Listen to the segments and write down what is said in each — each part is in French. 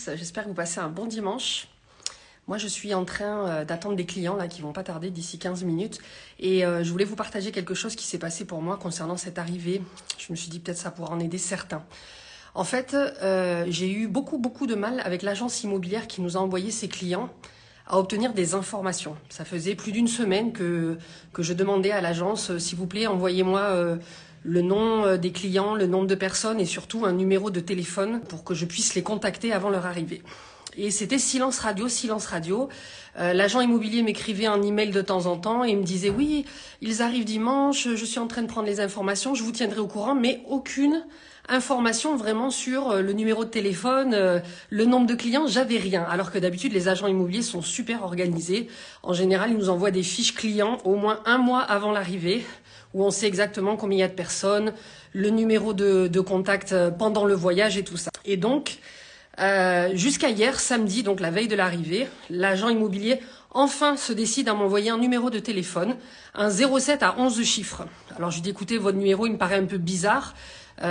tous, j'espère que vous passez un bon dimanche. Moi, je suis en train d'attendre des clients là, qui vont pas tarder d'ici 15 minutes. Et je voulais vous partager quelque chose qui s'est passé pour moi concernant cette arrivée. Je me suis dit peut-être ça pourra en aider certains. En fait, j'ai eu beaucoup de mal avec l'agence immobilière qui nous a envoyé ses clients à obtenir des informations. Ça faisait plus d'une semaine que je demandais à l'agence, s'il vous plaît, envoyez-moi le nom des clients, le nombre de personnes et surtout un numéro de téléphone pour que je puisse les contacter avant leur arrivée. Et c'était silence radio, silence radio. L'agent immobilier m'écrivait un email de temps en temps et me disait oui, ils arrivent dimanche, je suis en train de prendre les informations, je vous tiendrai au courant, mais aucune information vraiment sur le numéro de téléphone, le nombre de clients, j'avais rien. Alors que d'habitude, les agents immobiliers sont super organisés. En général, ils nous envoient des fiches clients au moins un mois avant l'arrivée, où on sait exactement combien il y a de personnes, le numéro de contact pendant le voyage et tout ça. Et donc, jusqu'à hier, samedi, donc la veille de l'arrivée, l'agent immobilier enfin se décide à m'envoyer un numéro de téléphone, un 07 à 11 chiffres. Alors je lui dis écoutez, votre numéro il me paraît un peu bizarre,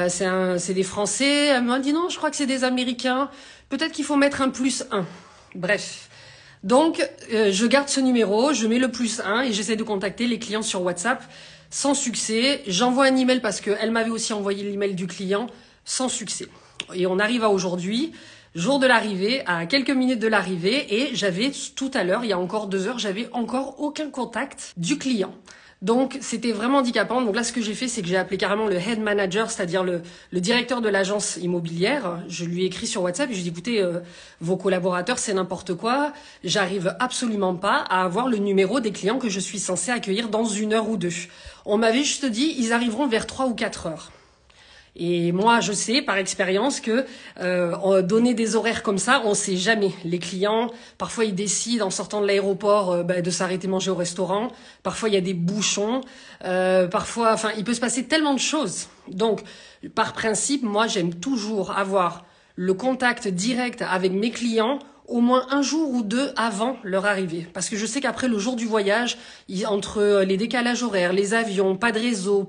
c'est des Français. Elle m'a dit non, je crois que c'est des Américains, peut-être qu'il faut mettre un +1. Bref. Donc je garde ce numéro, je mets le +1 et j'essaie de contacter les clients sur WhatsApp sans succès. J'envoie un email parce qu'elle m'avait aussi envoyé l'email du client, sans succès. Et on arrive à aujourd'hui, jour de l'arrivée, à quelques minutes de l'arrivée, et j'avais tout à l'heure, il y a encore 2 heures, j'avais encore aucun contact du client. Donc c'était vraiment handicapant. Donc là, ce que j'ai fait, c'est que j'ai appelé carrément le head manager, c'est-à-dire le directeur de l'agence immobilière. Je lui ai écrit sur WhatsApp et je lui ai dit écoutez, vos collaborateurs, c'est n'importe quoi. J'arrive absolument pas à avoir le numéro des clients que je suis censée accueillir dans 1 heure ou 2. On m'avait juste dit ils arriveront vers 3 ou 4 heures. Et moi, je sais par expérience que donner des horaires comme ça, on sait jamais. Les clients, parfois, ils décident en sortant de l'aéroport de s'arrêter manger au restaurant. Parfois, il y a des bouchons. Parfois, enfin, il peut se passer tellement de choses. Donc, par principe, moi, j'aime toujours avoir le contact direct avec mes clients au moins 1 jour ou 2 avant leur arrivée. Parce que je sais qu'après le jour du voyage, entre les décalages horaires, les avions, pas de réseau,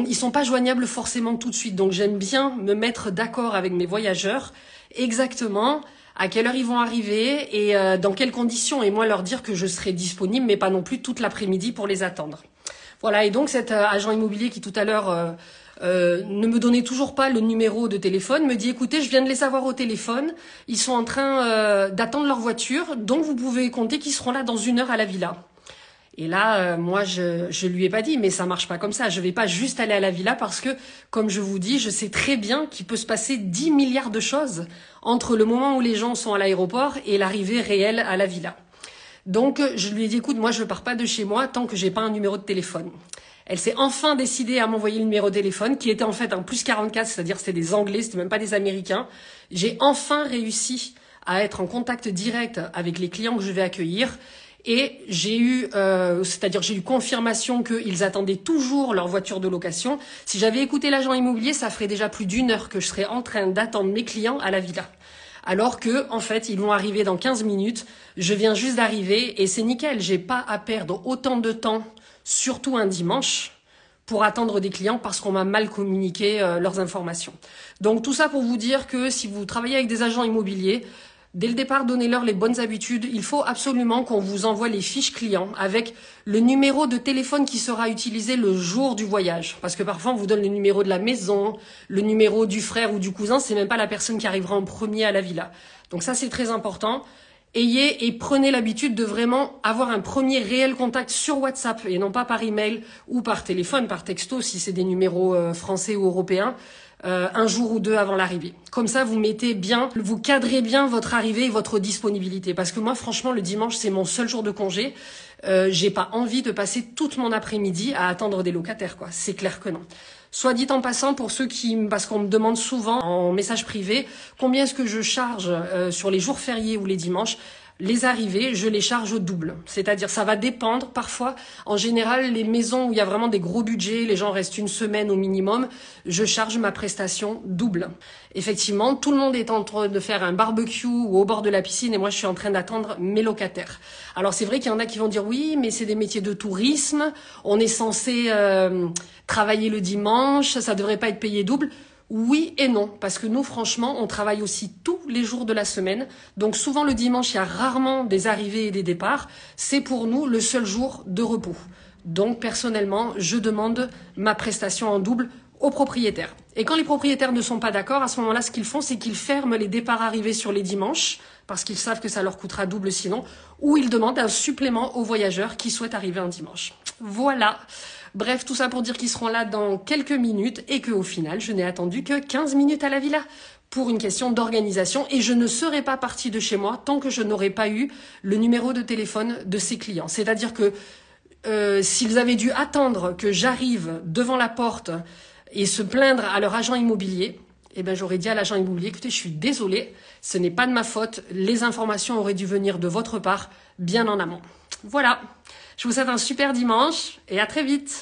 ils sont pas joignables forcément tout de suite. Donc j'aime bien me mettre d'accord avec mes voyageurs exactement à quelle heure ils vont arriver et dans quelles conditions. Et moi leur dire que je serai disponible, mais pas non plus toute l'après-midi pour les attendre. Voilà, et donc cet agent immobilier qui tout à l'heure ne me donnait toujours pas le numéro de téléphone, me dit écoutez, je viens de les avoir au téléphone, ils sont en train d'attendre leur voiture, donc vous pouvez compter qu'ils seront là dans 1 heure à la villa. Et là, moi, je lui ai pas dit, mais ça marche pas comme ça. Je vais pas juste aller à la villa parce que, comme je vous dis, je sais très bien qu'il peut se passer 10 milliards de choses entre le moment où les gens sont à l'aéroport et l'arrivée réelle à la villa. Donc, je lui ai dit, écoute, moi, je pars pas de chez moi tant que j'ai pas un numéro de téléphone. Elle s'est enfin décidée à m'envoyer le numéro de téléphone, qui était en fait un +44, c'est-à-dire c'était des Anglais, c'était même pas des Américains. J'ai enfin réussi à être en contact direct avec les clients que je vais accueillir. Et j'ai eu confirmation qu'ils attendaient toujours leur voiture de location. Si j'avais écouté l'agent immobilier, ça ferait déjà plus d'1 heure que je serais en train d'attendre mes clients à la villa. Alors que, en fait, ils vont arriver dans 15 minutes. Je viens juste d'arriver et c'est nickel. J'ai pas à perdre autant de temps, surtout un dimanche, pour attendre des clients parce qu'on m'a mal communiqué leurs informations. Donc tout ça pour vous dire que si vous travaillez avec des agents immobiliers, dès le départ, donnez-leur les bonnes habitudes. Il faut absolument qu'on vous envoie les fiches clients avec le numéro de téléphone qui sera utilisé le jour du voyage. Parce que parfois, on vous donne le numéro de la maison, le numéro du frère ou du cousin. C'est même pas la personne qui arrivera en premier à la villa. Donc ça, c'est très important. Ayez et prenez l'habitude de vraiment avoir un premier réel contact sur WhatsApp et non pas par email ou par téléphone, par texto si c'est des numéros français ou européens. 1 jour ou 2 avant l'arrivée. Comme ça, vous cadrez bien votre arrivée et votre disponibilité. Parce que moi, franchement, le dimanche, c'est mon seul jour de congé. J'ai pas envie de passer toute mon après-midi à attendre des locataires, quoi. C'est clair que non. Soit dit en passant, parce qu'on me demande souvent en message privé, combien est-ce que je charge sur les jours fériés ou les dimanches. Les arrivées, je les charge au double. C'est-à-dire, ça va dépendre. Parfois, en général, les maisons où il y a vraiment des gros budgets, les gens restent 1 semaine au minimum, je charge ma prestation double. Effectivement, tout le monde est en train de faire un barbecue ou au bord de la piscine et moi, je suis en train d'attendre mes locataires. Alors, c'est vrai qu'il y en a qui vont dire oui, mais c'est des métiers de tourisme. On est censé travailler le dimanche, ça devrait pas être payé double. Oui et non, parce que nous, franchement, on travaille aussi tous les jours de la semaine. Donc souvent le dimanche, il y a rarement des arrivées et des départs. C'est pour nous le seul jour de repos. Donc personnellement, je demande ma prestation en double aux propriétaires. Et quand les propriétaires ne sont pas d'accord, à ce moment-là, ce qu'ils font, c'est qu'ils ferment les départs-arrivées sur les dimanches, parce qu'ils savent que ça leur coûtera double sinon, ou ils demandent un supplément aux voyageurs qui souhaitent arriver un dimanche. Voilà. Bref, tout ça pour dire qu'ils seront là dans quelques minutes et qu'au final, je n'ai attendu que 15 minutes à la villa pour une question d'organisation et je ne serai pas partie de chez moi tant que je n'aurai pas eu le numéro de téléphone de ces clients. C'est-à-dire que s'ils avaient dû attendre que j'arrive devant la porte et se plaindre à leur agent immobilier, eh ben j'aurais dit à l'agent immobilier, écoutez, je suis désolée, ce n'est pas de ma faute, les informations auraient dû venir de votre part bien en amont. Voilà, je vous souhaite un super dimanche et à très vite.